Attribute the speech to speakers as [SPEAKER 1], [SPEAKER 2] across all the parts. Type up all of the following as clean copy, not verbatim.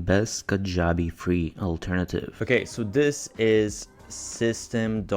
[SPEAKER 1] best Kajabi free alternative. Okay, so this is system.io,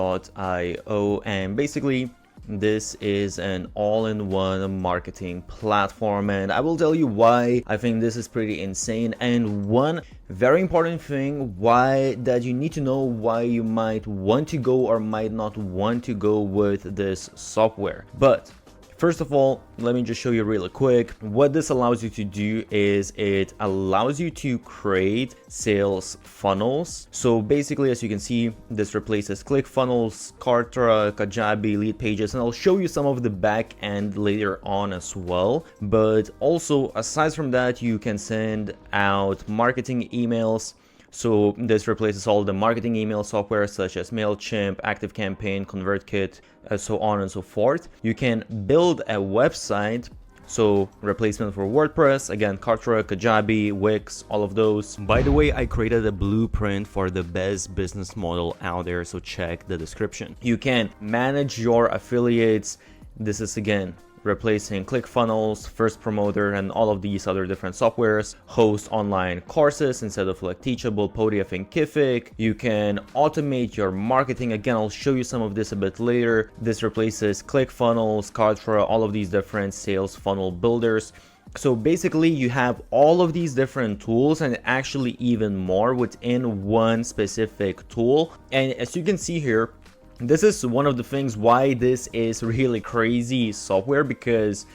[SPEAKER 1] and basically this is an all-in-one marketing platform, and I will tell you why I think this is pretty insane. And one very important thing why that you need to know why you might want to go or might not want to go with this software. But first of all, let me just show you really quick. What this allows you to do is it allows you to create sales funnels. So basically, as you can see, this replaces ClickFunnels, Kartra, Kajabi, Lead Pages, and I'll show you some of the back end later on as well. But also, aside from that, you can send out marketing emails. So this replaces all the marketing email software such as MailChimp, ActiveCampaign, ConvertKit, so on and so forth. You can build a website, so replacement for WordPress, again, Kartra, Kajabi, Wix, all of those. By the way, I created a blueprint for the best business model out there, so check the description. You can manage your affiliates. This is again replacing ClickFunnels, First Promoter, and all of these other different softwares. Host online courses instead of like Teachable, Podium, and Kifik. You can automate your marketing. Again, I'll show you some of this a bit later. This replaces ClickFunnels, Kartra, all of these different sales funnel builders. So basically you have all of these different tools and actually even more within one specific tool. And as you can see here, this is one of the things why this is really crazy software, because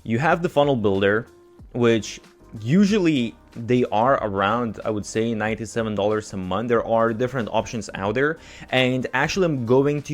[SPEAKER 1] you have the funnel builder, which usually they are around, I would say, $97 a month. There are different options out there, and actually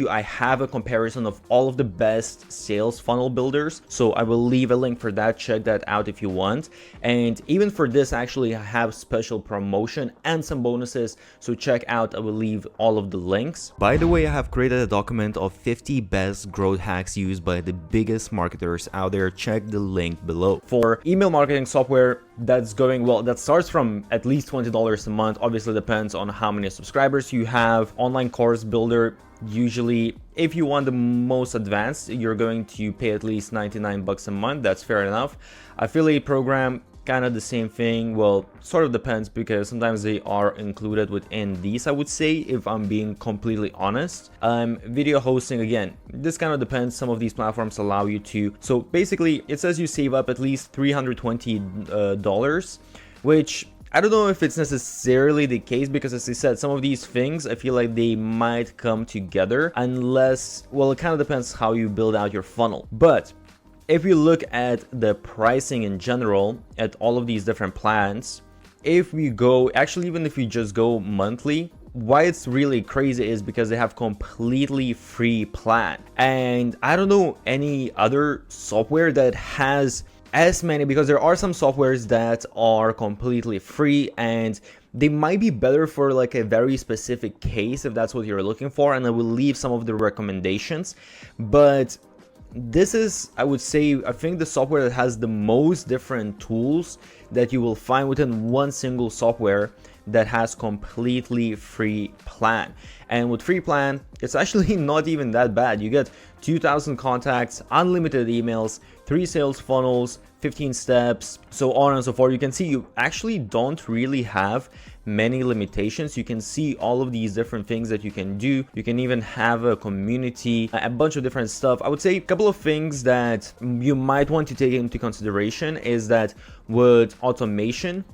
[SPEAKER 1] I have a comparison of all of the best sales funnel builders, so I will leave a link for that. Check that out if you want. And even for this, actually I have special promotion and some bonuses, so check out. I will leave all of the links. By the way, I have created a document of 50 best growth hacks used by the biggest marketers out there. Check the link below. For email marketing software, that's going well. That starts from at least $20 a month. Obviously depends on how many subscribers you have. Online course builder, usually if you want the most advanced, you're going to pay at least 99 bucks a month. That's fair enough. Affiliate program, kind of the same thing. Well, sort of depends, because sometimes they are included within these, I would say, if I'm being completely honest. Video hosting, again, this kind of depends. Some of these platforms allow you to. So basically it says you save up at least $320, which I don't know if it's necessarily the case, because as I said, some of these things I feel like they might come together unless, well, it kind of depends how you build out your funnel. But if you look at the pricing in general at all of these different plans, if we go, actually even if you just go monthly, why it's really crazy is because they have completely free plan. And I don't know any other software that has as many, because there are some softwares that are completely free and they might be better for like a very specific case if that's what you're looking for, and I will leave some of the recommendations. But this is, I would say, I think the software that has the most different tools that you will find within one single software that has completely free plan. And with free plan, it's actually not even that bad. You get 2,000 contacts, unlimited emails, 3 sales funnels, 15 steps, so on and so forth. You can see you actually don't really have many limitations. You can see all of these different things that you can do. You can even have a community, a bunch of different stuff. I would say a couple of things that you might want to take into consideration is that with automation,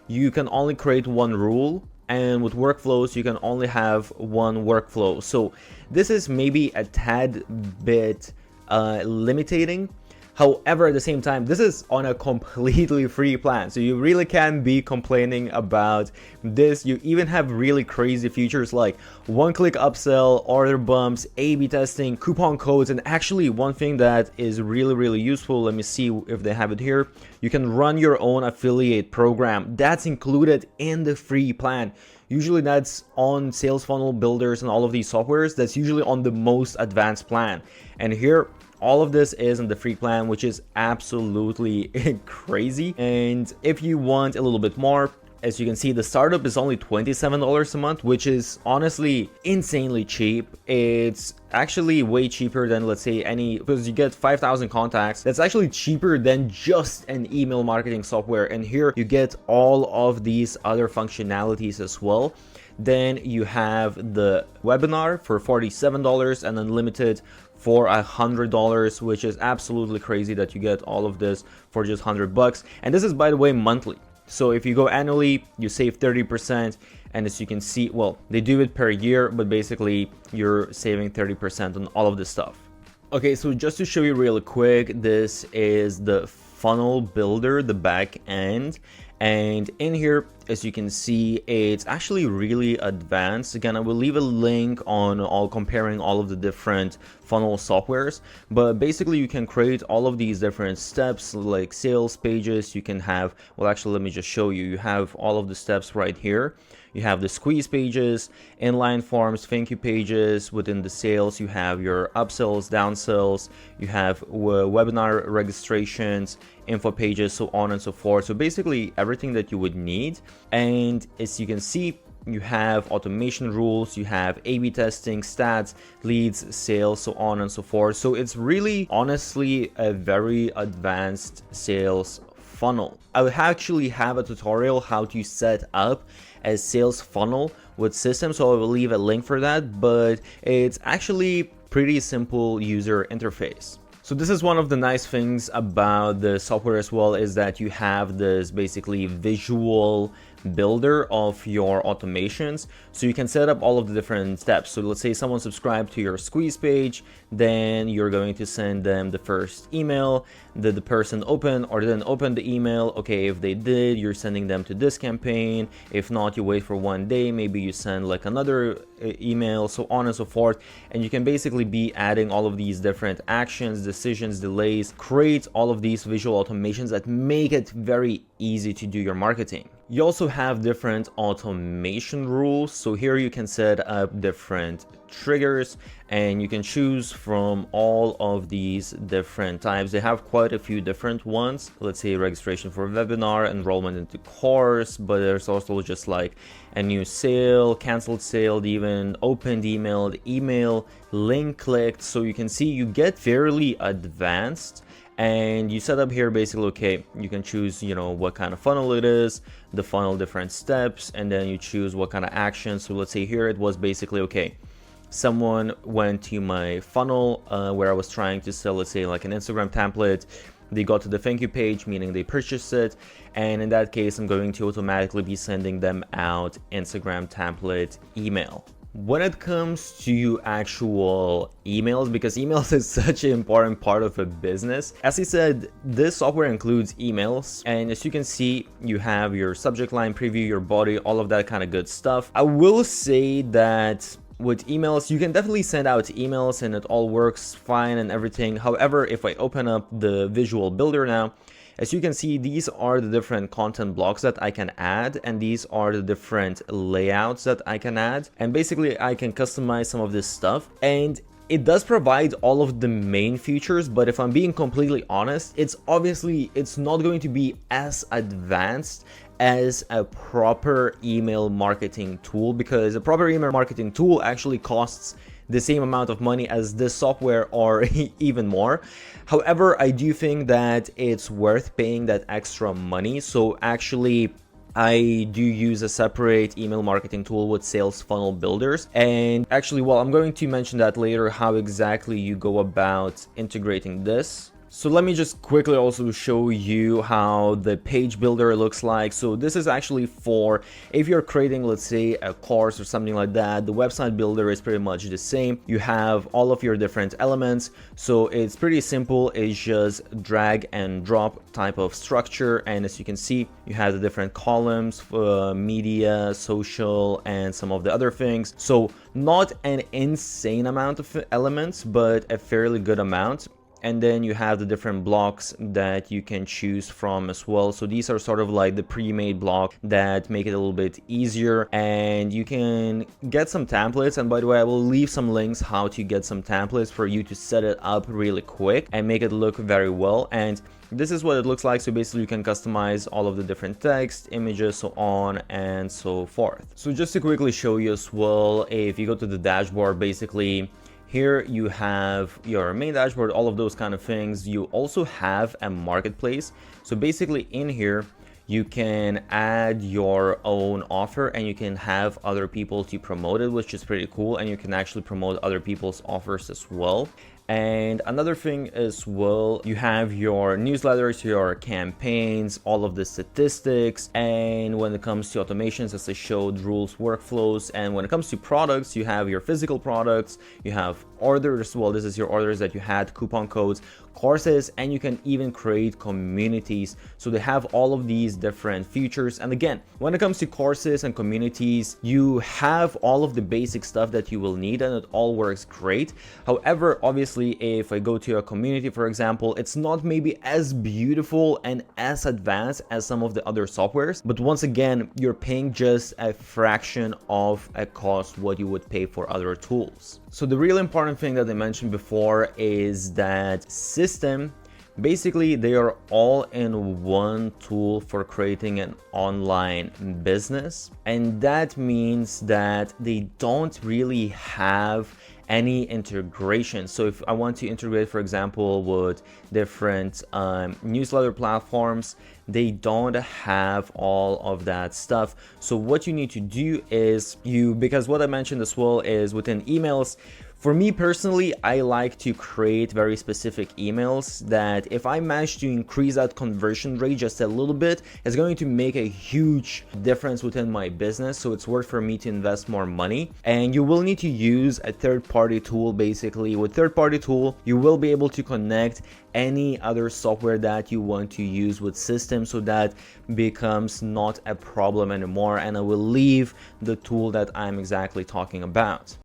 [SPEAKER 1] you can only create one rule, and with workflows you can only have one workflow. So this is maybe a tad bit limiting. However, at the same time, this is on a completely free plan, so you really can't be complaining about this. You even have really crazy features like one-click upsell, order bumps, A/B testing, coupon codes, and actually one thing that is really useful, let me see if they have it here, you can run your own affiliate program. That's included in the free plan. Usually that's on sales funnel builders and all of these softwares, that's usually on the most advanced plan. And here, all of this is in the free plan, which is absolutely crazy. And if you want a little bit more, As you can see, the startup is only $27 a month, which is honestly insanely cheap. It's actually way cheaper than, let's say, because you get 5,000 contacts. That's actually cheaper than just an email marketing software. And here you get all of these other functionalities as well. Then you have the webinar for $47 and unlimited for $100, which is absolutely crazy that you get all of this for just $100. And this is, by the way, monthly. So if you go annually, you save 30%. And as you can see, well, they do it per year, but basically you're saving 30% on all of this stuff. Okay, so just to show you really quick, this is the funnel builder, the back end. And in here, as you can see, it's actually really advanced. Again, I will leave a link on comparing all of the different funnel softwares, but basically you can create all of these different steps like sales pages. You can have, well, actually, let me just show you. You have all of the steps right here. You have the squeeze pages, inline forms, thank you pages. Within the sales, you have your upsells, downsells, you have webinar registrations, info pages, so on and so forth. So basically everything that you would need. And as you can see, you have automation rules, you have A/B testing, stats, leads, sales, so on and so forth. So it's really honestly a very advanced sales funnel. I would actually have a tutorial how to set up a sales funnel with systems, so I will leave a link for that, but it's actually pretty simple user interface. So this is one of the nice things about the software as well, is that you have this basically visual builder of your automations, so you can set up all of the different steps. So let's say someone subscribed to your squeeze page, then you're going to send them the first email. Did the person open or didn't open the email? Okay, if they did, you're sending them to this campaign. If not, you wait for 1 day, maybe you send like another email, so on and so forth. And you can basically be adding all of these different actions, decisions, delays, create all of these visual automations that make it very easy to do your marketing. You also have different automation rules. So here you can set up different triggers and you can choose from all of these different types. They have quite a few different ones. Let's say registration for a webinar, enrollment into course, but there's also just like a new sale, canceled sale, even opened email, link clicked. So you can see you get fairly advanced. And you set up here basically, okay, you can choose, you know, what kind of funnel it is, the funnel different steps, and then you choose what kind of action. So let's say here it was basically, okay, someone went to my funnel where I was trying to sell, let's say like an Instagram template. They got to the thank you page, meaning they purchased it. And in that case, I'm going to automatically be sending them out Instagram template email. When it comes to actual emails, because emails is such an important part of a business, as I said, this software includes emails, and as you can see, you have your subject line, preview, your body, all of that kind of good stuff. I will say that with emails, you can definitely send out emails and it all works fine and everything. However, if I open up the visual builder now, as you can see, these are the different content blocks that I can add, and these are the different layouts that I can add. And basically, I can customize some of this stuff. And it does provide all of the main features, but if I'm being completely honest, it's not going to be as advanced as a proper email marketing tool, because a proper email marketing tool actually costs the same amount of money as this software or even more. However, I do think that it's worth paying that extra money. So actually, I do use a separate email marketing tool with sales funnel builders. And actually, well, I'm going to mention that later, how exactly you go about integrating this. So let me just quickly also show you how the page builder looks like. So this is actually for if you're creating, let's say, a course or something like that. The website builder is pretty much the same. You have all of your different elements. So it's pretty simple. It's just drag and drop type of structure. And as you can see, you have the different columns for media, social, and some of the other things. So not an insane amount of elements, but a fairly good amount. And then you have the different blocks that you can choose from as well. So these are sort of like the pre-made block that make it a little bit easier, and you can get some templates. And by the way, I will leave some links how to get some templates for you to set it up really quick and make it look very well. And this is what it looks like. So basically you can customize all of the different text, images, so on and so forth. So just to quickly show you as well, if you go to the dashboard, basically here you have your main dashboard, all of those kind of things. You also have a marketplace. So basically in here, you can add your own offer and you can have other people to promote it, which is pretty cool. And you can actually promote other people's offers as well. And another thing as well, you have your newsletters, your campaigns, all of the statistics. And when it comes to automations, as I showed, rules, workflows. And when it comes to products, you have your physical products, you have orders. Well, this is your orders that you had, coupon codes, courses, and you can even create communities. So they have all of these different features. And again, when it comes to courses and communities, you have all of the basic stuff that you will need and it all works great. However, obviously, if I go to a community, for example, it's not maybe as beautiful and as advanced as some of the other softwares, but once again, you're paying just a fraction of a cost what you would pay for other tools. So the really important thing that I mentioned before is that system, basically they are all in one tool for creating an online business. And that means that they don't really have any integration. So if I want to integrate, for example, with different newsletter platforms, they don't have all of that stuff. So what you need to do is because what I mentioned as well is within emails, for me personally, I like to create very specific emails that if I manage to increase that conversion rate just a little bit, it's going to make a huge difference within my business. So it's worth for me to invest more money. And you will need to use a third-party tool. Basically, with third-party tool, you will be able to connect any other software that you want to use with systems, so that becomes not a problem anymore. And I will leave the tool that I'm exactly talking about.